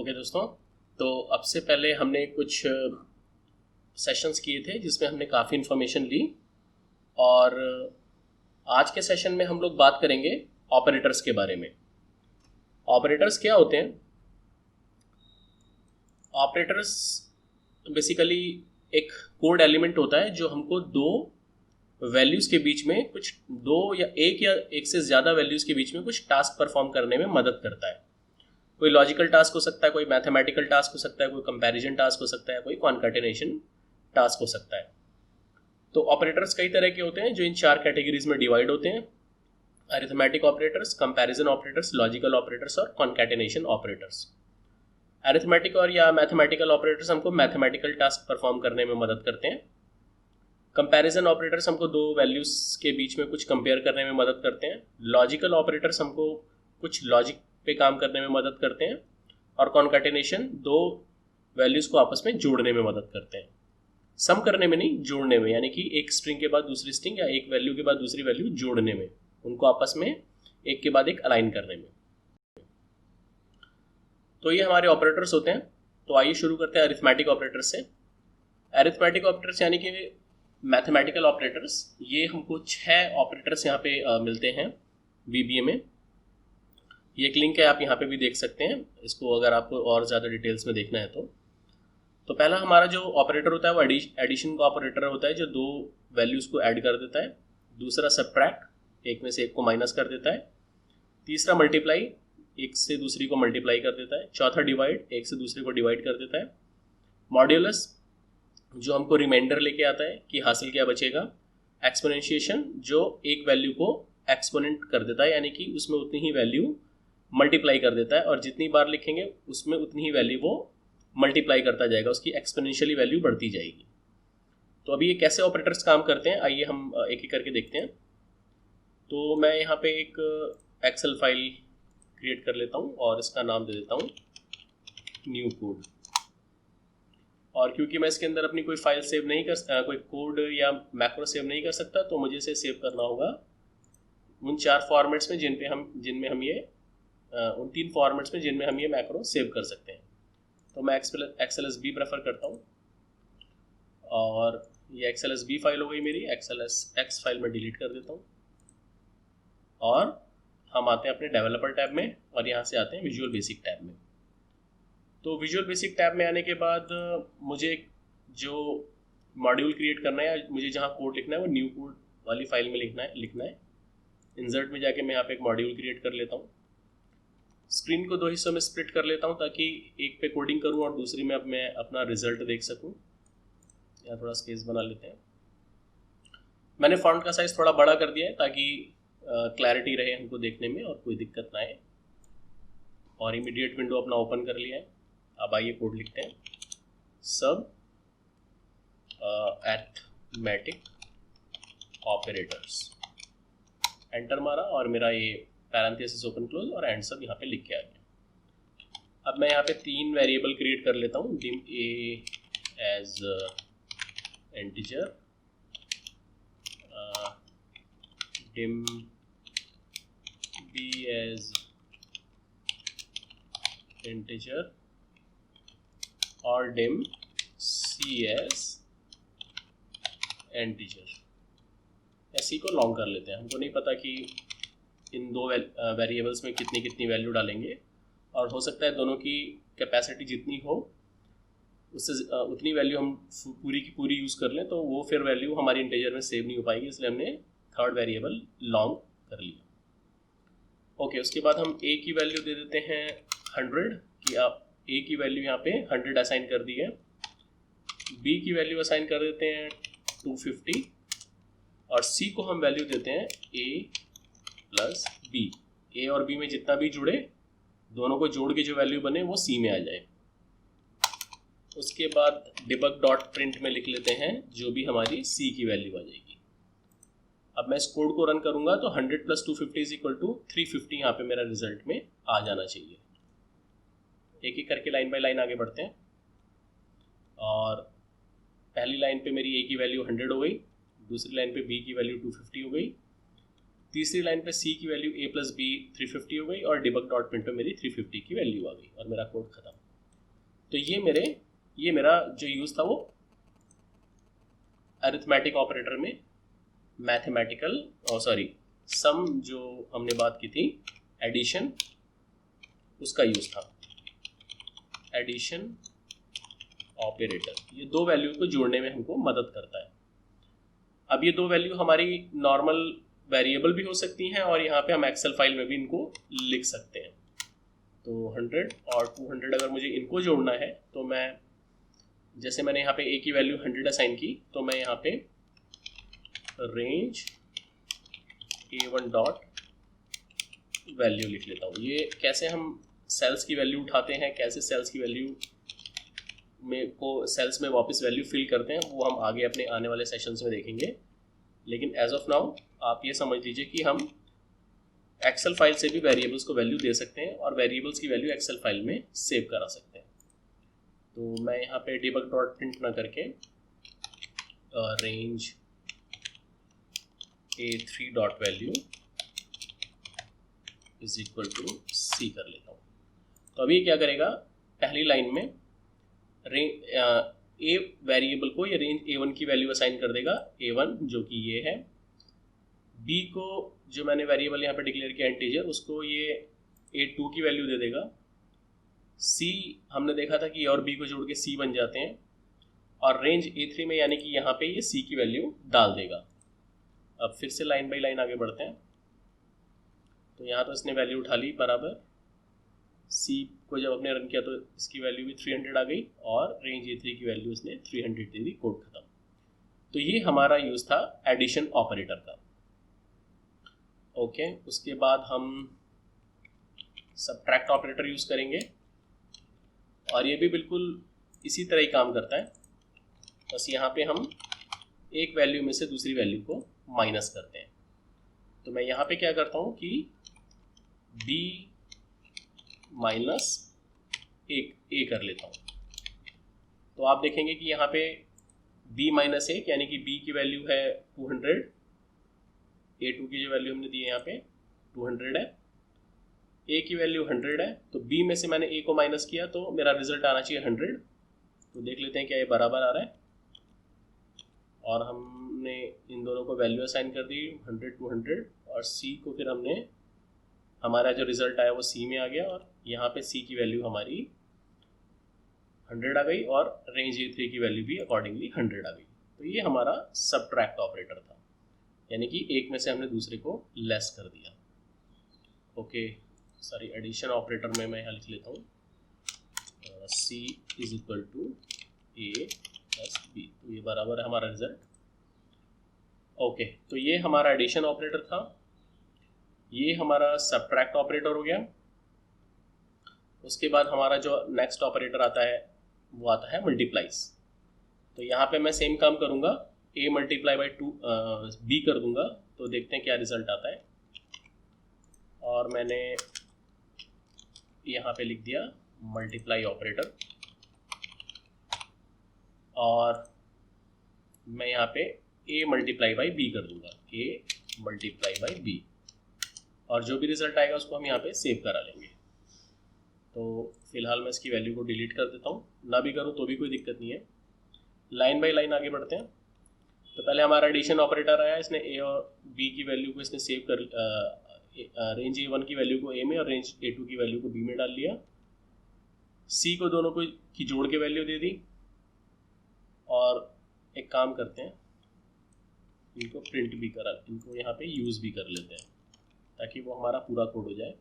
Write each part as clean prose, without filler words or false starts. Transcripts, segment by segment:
Okay दोस्तों, तो अब से पहले हमने कुछ सेशंस किए थे जिसमें हमने काफ़ी इन्फॉर्मेशन ली। और आज के सेशन में हम लोग बात करेंगे ऑपरेटर्स के बारे में। ऑपरेटर्स क्या होते हैं? ऑपरेटर्स बेसिकली एक कोड एलिमेंट होता है जो हमको दो वैल्यूज़ के बीच में कुछ या एक से ज़्यादा वैल्यूज़ के बीच में कुछ टास्क परफॉर्म करने में मदद करता है। कोई लॉजिकल टास्क हो सकता है, कोई मैथमेटिकल टास्क हो सकता है, कोई कंपैरिजन टास्क हो सकता है, कोई कॉन्कैटिनेशन टास्क हो सकता है। तो ऑपरेटर्स कई तरह के होते हैं जो इन चार कैटेगरीज में डिवाइड होते हैं: arithmetic operators, comparison operators, logical operators और कॉन्कैटिनेशन ऑपरेटर्स। अरिथमेटिक और या मैथमेटिकल ऑपरेटर्स हमको मैथमेटिकल टास्क परफॉर्म करने में मदद करते हैं। कंपैरिजन ऑपरेटर्स हमको दो वैल्यूज के बीच में कुछ कंपेयर करने में मदद करते हैं। लॉजिकल ऑपरेटर्स हमको कुछ लॉजिक पे काम करने में मदद करते हैं। और कॉन्कैटिनेशन दो वैल्यूज को आपस में जोड़ने में मदद करते हैं। सम करने में नहीं, जोड़ने में, यानी कि एक स्ट्रिंग के बाद दूसरी स्ट्रिंग या एक वैल्यू के बाद दूसरी वैल्यू जोड़ने में, उनको आपस में एक के बाद एक अलाइन करने में। तो ये हमारे ऑपरेटर्स होते हैं। तो आइए शुरू करते हैं अरिथमेटिक ऑपरेटर्स से। अरिथमेटिक ऑपरेटर्स यानी कि मैथमेटिकल ऑपरेटर्स, ये हमको 6 ऑपरेटर्स यहाँ पे मिलते हैं VBA में। ये एक लिंक है, आप यहाँ पे भी देख सकते हैं इसको अगर आपको और ज़्यादा डिटेल्स में देखना है तो पहला हमारा जो ऑपरेटर होता है वो एडिशन का ऑपरेटर होता है जो दो वैल्यूज़ को ऐड कर देता है। दूसरा सब्ट्रैक्ट, एक में से एक को माइनस कर देता है। तीसरा मल्टीप्लाई, एक से दूसरी को मल्टीप्लाई कर देता है। चौथा डिवाइड, एक से दूसरे को डिवाइड कर देता है। मॉड्यूलस, जो हमको रिमाइंडर लेके आता है कि हासिल क्या बचेगा। एक्सपोनेंशिएशन, जो एक वैल्यू को एक्सपोनेंट कर देता है, यानी कि उसमें उतनी ही वैल्यू मल्टीप्लाई कर देता है और जितनी बार लिखेंगे उसमें उतनी ही वैल्यू वो मल्टीप्लाई करता जाएगा, उसकी एक्सपोनेंशियली वैल्यू बढ़ती जाएगी। तो अभी ये कैसे ऑपरेटर्स काम करते हैं आइए हम एक एक करके देखते हैं। तो मैं यहाँ पे एक एक्सेल फाइल क्रिएट कर लेता हूँ और इसका नाम दे देता हूँ न्यू कोड। और क्योंकि मैं इसके अंदर अपनी कोई फाइल सेव नहीं कर कोई कोड या मैक्रो सेव नहीं कर सकता, तो मुझे इसे सेव करना होगा उन 4 फॉर्मेट्स में जिनमें हम ये उन 3 फॉर्मेट्स में जिनमें हम ये मैक्रो सेव कर सकते हैं। तो मैं XLSB प्रेफर करता हूँ और ये XLSB फाइल हो गई मेरी। XLSX फाइल में डिलीट कर देता हूँ और हम आते हैं अपने डेवलपर टैब में और यहाँ से आते हैं विजुअल बेसिक टैब में। तो विजुअल बेसिक टैब में आने के बाद मुझे जो मॉड्यूल क्रिएट करना है या मुझे जहाँ कोड लिखना है वो न्यू कोड वाली फाइल में लिखना है। इंसर्ट में जाके मैं यहाँ पे एक मॉड्यूल क्रिएट कर लेता हूँ। स्क्रीन को 2 हिस्सों में स्प्लिट कर लेता हूँ ताकि एक पे कोडिंग करूँ और दूसरी में अब मैं अपना रिजल्ट देख सकूँ। यहाँ थोड़ा स्पेस बना लेते हैं। मैंने फॉन्ट का साइज थोड़ा बड़ा कर दिया है ताकि क्लैरिटी रहे हमको देखने में और कोई दिक्कत ना आए। और इमीडिएट विंडो अपना ओपन कर लिया है। अब आइए कोड लिखते हैं। सब अरिथमेटिक ऑपरेटर्स, एंटर मारा और मेरा ये पैरेंथेसिस ओपन क्लोज और एंड सब यहाँ पे लिख के आ गया। अब मैं यहाँ पे 3 वेरिएबल क्रिएट कर लेता हूँ। dim a as integer, dim b as integer और dim c एज इंटीजर। ऐसी को लॉन्ग कर लेते हैं, हमको नहीं पता कि इन दो वेरिएबल्स में कितनी कितनी वैल्यू डालेंगे और हो सकता है दोनों की कैपेसिटी जितनी हो उससे उतनी वैल्यू हम पूरी की पूरी यूज़ कर लें, तो वो फिर वैल्यू हमारी इंटीजर में सेव नहीं हो पाएगी, इसलिए हमने थर्ड वेरिएबल लॉन्ग कर लिया। ओके, उसके बाद हम a की वैल्यू दे देते हैं 100 कि आप a की वैल्यू यहाँ पे 100 असाइन कर दी है। b की वैल्यू असाइन कर देते हैं 250 और c को हम वैल्यू देते हैं a प्लस b। a और b में जितना भी जुड़े दोनों को जोड़ के जो वैल्यू बने वो c में आ जाए। उसके बाद डिबग डॉट प्रिंट में लिख लेते हैं जो भी हमारी c की वैल्यू आ जाएगी। अब मैं इस कोड को रन करूंगा तो 100 प्लस 250 इज इक्वल टू 350 यहाँ पे मेरा रिजल्ट में आ जाना चाहिए। एक एक करके लाइन बाय लाइन आगे बढ़ते हैं और पहली लाइन पे मेरी a की वैल्यू 100 हो गई, दूसरी लाइन पे b की वैल्यू 250 हो गई, तीसरी लाइन पे c की वैल्यू a प्लस b 350 हो गई और डिबग डॉट प्रिंट पे मेरी 350 की वैल्यू आ गई और मेरा कोड खत्म। तो ये मेरा जो यूज था वो अरिथमेटिक ऑपरेटर में मैथमेटिकल सम जो हमने बात की थी एडिशन, उसका यूज था, एडिशन ऑपरेटर। ये दो वैल्यू को जोड़ने में हमको मदद करता है। अब ये दो वैल्यू हमारी नॉर्मल वेरिएबल भी हो सकती हैं और यहाँ पे हम एक्सेल फाइल में भी इनको लिख सकते हैं। तो 100 और 200 अगर मुझे इनको जोड़ना है तो मैं, जैसे मैंने यहाँ पे a की वैल्यू 100 असाइन की, तो मैं यहाँ पे रेंज a1 डॉट वैल्यू लिख लेता हूँ। ये कैसे हम सेल्स की वैल्यू उठाते हैं, कैसे सेल्स की वैल्यू सेल्स में वापस वैल्यू फिल करते हैं, वो हम आगे अपने आने वाले सेशंस में देखेंगे। लेकिन एज ऑफ नाउ आप ये समझ लीजिए कि हम एक्सेल फाइल से भी वेरिएबल्स को वैल्यू दे सकते हैं और वेरिएबल्स की वैल्यू एक्सेल फाइल में सेव करा सकते हैं। तो मैं यहाँ पे डिबग डॉट प्रिंट ना करके range a3 dot value is equal to C कर लेता हूँ। तो अभी क्या करेगा, पहली लाइन में ए वेरिएबल को ये रेंज a1 की वैल्यू असाइन कर देगा, a1 जो कि ये है, b को जो मैंने वेरिएबल यहाँ पे डिक्लेयर किया इंटीजर, उसको ये a2 की वैल्यू दे देगा, c हमने देखा था कि और b को जोड़ के c बन जाते हैं, और रेंज a3 में यानी कि यहाँ पे ये c की वैल्यू डाल देगा। अब फिर से लाइन बाई लाइन आगे बढ़ते हैं। तो यहाँ तो इसने वैल्यू उठा ली बराबर, c को जब अपने रन किया तो इसकी वैल्यू भी 300 आ गई और रेंज a3 की वैल्यू इसने 300 दे दी, कोड खत्म। तो ये हमारा यूज था एडिशन ऑपरेटर का। ओके, उसके बाद हम सबट्रैक्ट ऑपरेटर यूज करेंगे और ये भी बिल्कुल इसी तरह ही काम करता है, बस यहाँ पे हम एक वैल्यू में से दूसरी वैल्यू को माइनस करते हैं। तो मैं यहाँ पे क्या करता हूँ कि b माइनस a कर लेता हूँ। तो आप देखेंगे कि यहाँ पे b माइनस एक यानी कि b की वैल्यू है 200, a2 की जो वैल्यू हमने दी है यहाँ पे 200 है, a की वैल्यू 100 है, तो b में से मैंने a को माइनस किया तो मेरा रिजल्ट आना चाहिए 100। तो देख लेते हैं क्या ये बराबर आ रहा है, और हमने इन दोनों को वैल्यू असाइन कर दी 100 200, और c को फिर हमने, हमारा जो रिजल्ट आया वो c में आ गया और यहाँ पे c की वैल्यू हमारी 100 आ गई और रेंज a3 की वैल्यू भी अकॉर्डिंगली 100 आ गई। तो ये हमारा सबट्रैक्ट ऑपरेटर था, यानी कि एक में से हमने दूसरे को लेस कर दिया। ओके, सॉरी, एडिशन ऑपरेटर में मैं यहाँ लिख लेता हूँ c is equal to a plus b, तो ये बराबर है हमारा रिजल्ट। ओके, तो ये हमारा एडिशन ऑपरेटर था, ये हमारा सबट्रैक्ट ऑपरेटर हो गया। उसके बाद हमारा जो नेक्स्ट ऑपरेटर आता है वो आता है मल्टीप्लाइज। तो यहाँ पे मैं सेम काम करूँगा, a मल्टीप्लाई बाई 2 b कर दूंगा, तो देखते हैं क्या रिजल्ट आता है। और मैंने यहाँ पे लिख दिया मल्टीप्लाई ऑपरेटर, और मैं यहाँ पे a मल्टीप्लाई बाई b कर दूंगा, a मल्टीप्लाई बाई b, और जो भी रिजल्ट आएगा उसको हम यहाँ पे सेव करा लेंगे। तो फिलहाल मैं इसकी वैल्यू को डिलीट कर देता हूँ, ना भी करूँ तो भी कोई दिक्कत नहीं है। लाइन बाय लाइन आगे बढ़ते हैं। तो पहले हमारा एडिशन ऑपरेटर आया, इसने a और b की वैल्यू को इसने सेव कर, रेंज a1 की वैल्यू को a में और रेंज a2 की वैल्यू को b में डाल लिया। c को दोनों को की जोड़ के वैल्यू दे दी, और एक काम करते हैं, इनको प्रिंट भी करा, इनको यहाँ पे यूज भी कर लेते हैं ताकि वो हमारा पूरा कोड हो जाए।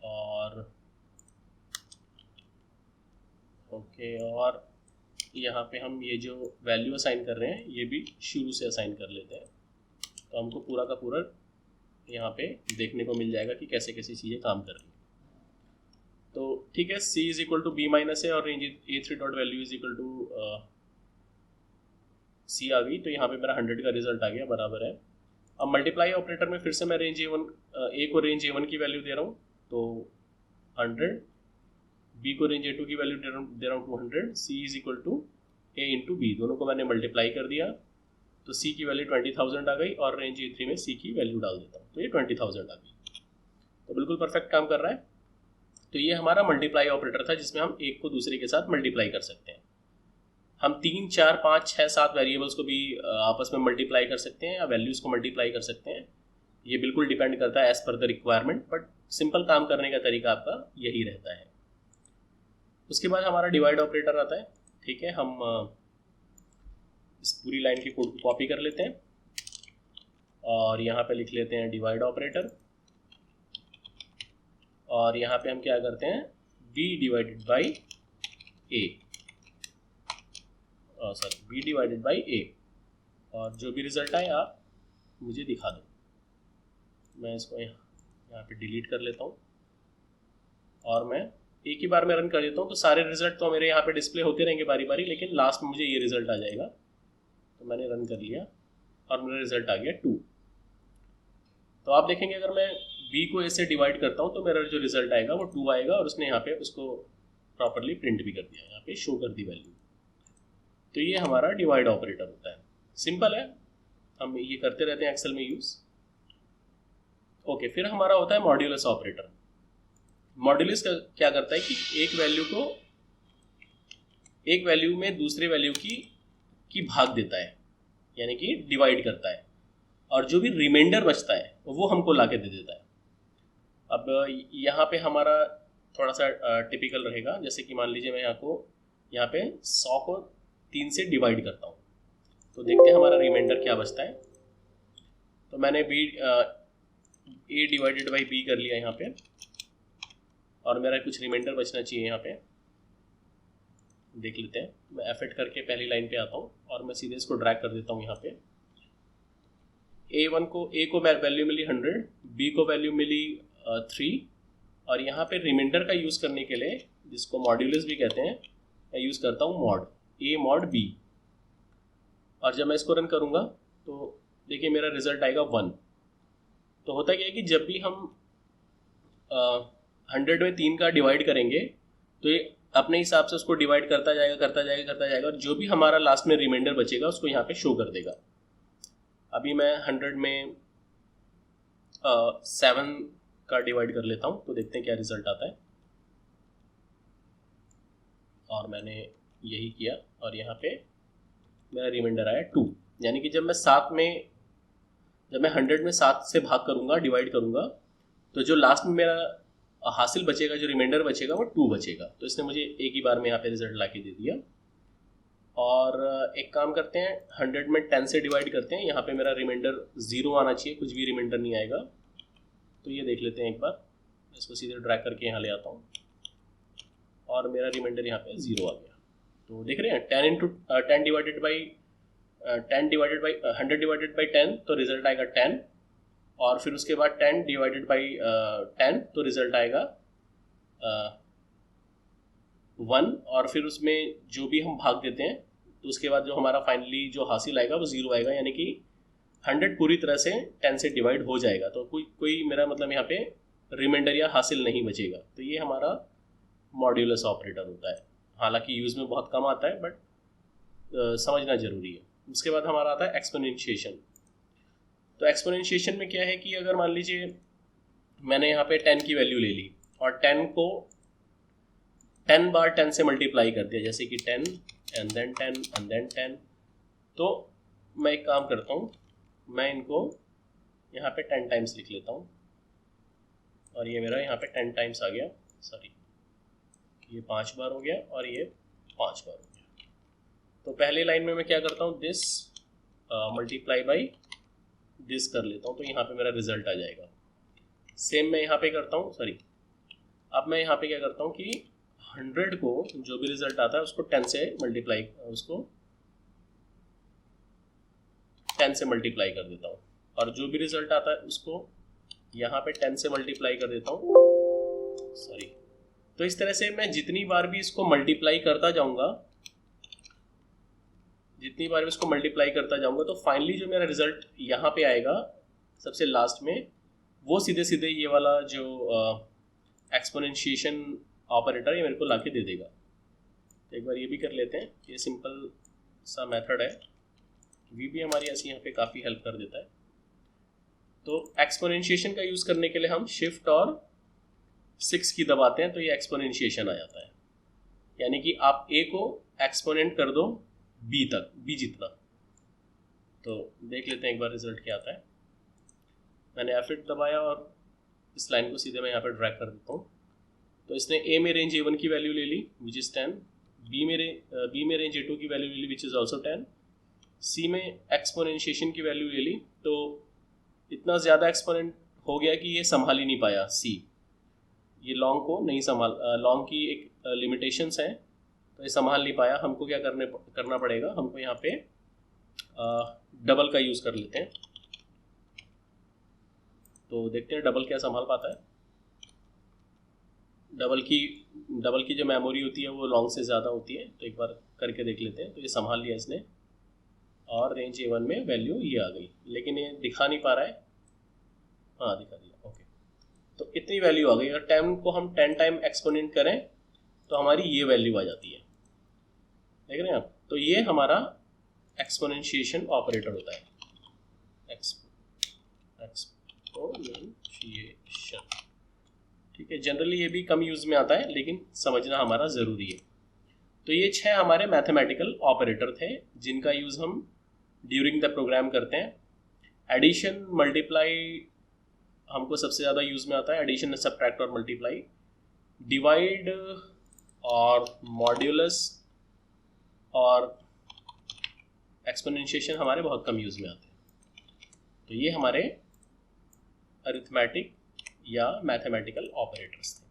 और ओके, और यहाँ पे हम ये जो वैल्यू असाइन कर रहे हैं ये भी शुरू से असाइन कर लेते हैं, तो हमको पूरा का पूरा यहाँ पे देखने को मिल जाएगा कि कैसे कैसी चीज़ें काम कर रही हैं। तो ठीक है, c is equal to b minus है और range a3 dot value is equal to c आ गई, तो यहाँ पे मेरा 100 का रिजल्ट आ गया, बराबर है। अब मल्टीप्लाई ऑपरेटर में फिर से मैं रेंज a को रेंज a1 की वैल्यू दे रहा हूँ तो 100, b को रेंज a2 की वैल्यू दे रहा हूँ 200, c is equal to a into b, दोनों को मैंने मल्टीप्लाई कर दिया तो c की वैल्यू 20,000 आ गई, और रेंज a3 में c की वैल्यू डाल देता हूँ तो ये 20,000 आ गई। तो बिल्कुल परफेक्ट काम कर रहा है। तो ये हमारा मल्टीप्लाई ऑपरेटर था जिसमें हम एक को दूसरे के साथ मल्टीप्लाई कर सकते हैं। हम 3, 4, 5, 6, 7 वेरिएबल्स को भी आपस में मल्टीप्लाई कर सकते हैं या वैल्यूज़ को मल्टीप्लाई कर सकते हैं। ये बिल्कुल डिपेंड करता है as per the requirement, but simple काम करने का तरीका आपका यही रहता है। उसके बाद हमारा डिवाइड ऑपरेटर आता है। ठीक है, हम इस पूरी लाइन की कोड को कॉपी कर लेते हैं और यहाँ पे लिख लेते हैं डिवाइड ऑपरेटर, और यहाँ पे हम क्या करते हैं, b divided by a, sorry b divided by a, और जो भी रिजल्ट आए आप मुझे दिखा दो। मैं इसको यहाँ पे डिलीट कर लेता हूँ और मैं एक ही बार में रन कर देता हूँ, तो सारे रिजल्ट तो मेरे यहाँ पे डिस्प्ले होते रहेंगे बारी बारी, लेकिन लास्ट में मुझे ये रिजल्ट आ जाएगा। तो मैंने रन कर लिया और मेरा रिजल्ट आ गया 2। तो आप देखेंगे अगर मैं b को a से डिवाइड करता हूँ तो मेरा जो रिजल्ट आएगा वो 2 आएगा, और उसने यहाँ पे उसको प्रॉपरली प्रिंट भी कर दिया, यहाँ पे शो कर दी वैल्यू। तो ये हमारा डिवाइड ऑपरेटर होता है। सिंपल है, हम ये करते रहते हैं एक्सेल में यूज़। ओके, फिर हमारा होता है मॉड्यूलस ऑपरेटर। मॉड्यूलस क्या करता है कि एक वैल्यू में दूसरे वैल्यू की भाग देता है, यानी कि डिवाइड करता है, और जो भी रिमाइंडर बचता है वो हमको ला के दे देता है। अब यहाँ पे हमारा थोड़ा सा टिपिकल रहेगा, जैसे कि मान लीजिए मैं यहाँ पे 100 को 3 से डिवाइड करता हूँ, तो देखते हैं हमारा रिमाइंडर क्या बचता है। तो मैंने a डिवाइडेड बाई b कर लिया यहाँ पे, और मेरा कुछ रिमाइंडर बचना चाहिए। यहाँ पे देख लेते हैं, मैं F8 करके पहली लाइन पे आता हूँ और मैं सीधे इसको ड्रैग कर देता हूँ। यहाँ पे a को वैल्यू मिली 100, b को वैल्यू मिली 3, और यहाँ पे रिमाइंडर का यूज़ करने के लिए, जिसको मॉड्यूलस भी कहते हैं, मैं यूज़ करता हूँ मॉड a मॉड b, और जब मैं इसको रन करूँगा तो देखिए मेरा रिजल्ट आएगा 1। तो होता क्या है कि जब भी हम 100 में 3 का डिवाइड करेंगे तो ये अपने हिसाब से उसको डिवाइड करता जाएगा, और जो भी हमारा लास्ट में रिमाइंडर बचेगा उसको यहाँ पे शो कर देगा। अभी मैं 100 में 7 का डिवाइड कर लेता हूँ, तो देखते हैं क्या रिजल्ट आता है। और मैंने यही किया, और यहाँ पे मेरा रिमाइंडर आया 2, यानी कि जब मैं 100 में 7 से भाग करूँगा, डिवाइड करूँगा, तो जो लास्ट में मेरा हासिल बचेगा, जो रिमाइंडर बचेगा वो 2 बचेगा। तो इसने मुझे एक ही बार में यहाँ पे रिजल्ट ला के दे दिया। और एक काम करते हैं, 100 में 10 से डिवाइड करते हैं, यहाँ पे मेरा रिमाइंडर 0 आना चाहिए, कुछ भी रिमाइंडर नहीं आएगा। तो ये देख लेते हैं एक बार, इसको सीधे ड्रैग करके यहाँ ले आता हूँ और मेरा रिमाइंडर यहाँ पे 0 आ गया। तो देख रहे हैं 10 डिवाइडेड बाई 100 डिवाइडेड बाई 10, तो रिजल्ट आएगा 10, और फिर उसके बाद 10 डिवाइडेड बाई 10, तो रिजल्ट आएगा 1, और फिर उसमें जो भी हम भाग देते हैं तो उसके बाद जो हमारा फाइनली जो हासिल आएगा वो 0 आएगा, यानी कि 100 पूरी तरह से 10 से डिवाइड हो जाएगा। तो कोई मेरा मतलब यहाँ पे रिमाइंडर या हासिल नहीं बचेगा। तो ये हमारा मॉड्यूलस ऑपरेटर होता है। हालांकि यूज़ में बहुत कम आता है, बट समझना जरूरी है। उसके बाद हमारा आता है एक्सपोनेंशिएशन। तो एक्सपोनेंशिएशन में क्या है कि अगर मान लीजिए मैंने यहाँ पे 10 की वैल्यू ले ली और 10 को 10 बार 10 से मल्टीप्लाई कर दिया, जैसे कि 10 एंड देन 10 एंड देन 10, तो मैं एक काम करता हूँ, मैं इनको यहाँ पे 10 टाइम्स लिख लेता हूँ, और ये मेरा यहाँ पे 10 टाइम्स आ गया, सॉरी ये 5 बार हो गया और ये 5 बार हो गया। तो पहले लाइन में मैं क्या करता हूँ, दिस मल्टीप्लाई बाई दिस कर लेता हूँ, तो यहाँ पे मेरा रिजल्ट आ जाएगा। सेम मैं यहाँ पे करता हूँ, सॉरी अब मैं यहाँ पे क्या करता हूँ कि 100 को जो भी रिजल्ट आता है उसको 10 से मल्टीप्लाई कर देता हूँ, और जो भी रिजल्ट आता है उसको यहाँ पे 10 से मल्टीप्लाई कर देता हूँ, सॉरी। तो इस तरह से मैं जितनी बार भी इसको मल्टीप्लाई करता जाऊँगा, तो फाइनली जो मेरा रिजल्ट यहाँ पे आएगा सबसे लास्ट में, वो सीधे सीधे ये वाला जो एक्सपोनेंशिएशन ऑपरेटर ये मेरे को लाके दे देगा। तो एक बार ये भी कर लेते हैं, ये सिंपल सा मेथड है, भी हमारी ऐसी यहाँ पे काफ़ी हेल्प कर देता है। तो एक्सपोनेंशिएशन का यूज़ करने के लिए हम शिफ्ट और 6 की दबाते हैं तो ये एक्सपोनेंशिएशन आ जाता है, यानी कि आप a को एक्सपोनेंट कर दो b तक, b जितना। तो देख लेते हैं एक बार रिजल्ट क्या आता है। मैंने F8 दबाया और इस लाइन को सीधे मैं यहाँ पर ड्रैग कर देता हूँ। तो इसने a में रेंज A1 की वैल्यू ले ली विच इज़ 10, b में रेंज A2 की वैल्यू ले ली विच इज़ ऑल्सो 10, c में एक्सपोनेंशिएशन की वैल्यू ले ली। तो इतना ज़्यादा एक्सपोनेंट हो गया कि ये संभाल ही नहीं पाया c, ये लॉन्ग को नहीं संभाल, लॉन्ग की एक लिमिटेशंस हैं, तो ये संभाल नहीं पाया। हमको क्या करना पड़ेगा, हमको यहाँ पे डबल का यूज़ कर लेते हैं। तो देखते हैं डबल क्या संभाल पाता है। डबल की जो मेमोरी होती है वो लॉन्ग से ज़्यादा होती है, तो एक बार करके देख लेते हैं। तो ये संभाल लिया इसने और रेंज A1 में वैल्यू ये आ गई, लेकिन ये दिखा नहीं पा रहा है। हाँ दिखा दिया, ओके। तो इतनी वैल्यू आ गई। अगर 10 को हम 10 टाइम एक्सपोनेंट करें तो हमारी ये वैल्यू आ जाती है, देख रहे हैं आप। तो ये हमारा एक्सपोनेंशिएशन ऑपरेटर होता है, एक्सपोनेंशिएशन। ठीक है, जनरली ये भी कम यूज़ में आता है, लेकिन समझना हमारा ज़रूरी है। तो ये 6 हमारे मैथमेटिकल ऑपरेटर थे जिनका यूज़ हम ड्यूरिंग द प्रोग्राम करते हैं। एडिशन, मल्टीप्लाई हमको सबसे ज़्यादा यूज़ में आता है, एडिशन, सब्ट्रैक्ट और मल्टीप्लाई। डिवाइड और मॉड्यूलस और एक्सपोनेंशिएशन हमारे बहुत कम यूज़ में आते हैं। तो ये हमारे अरिथमेटिक या मैथमेटिकल ऑपरेटर्स थे।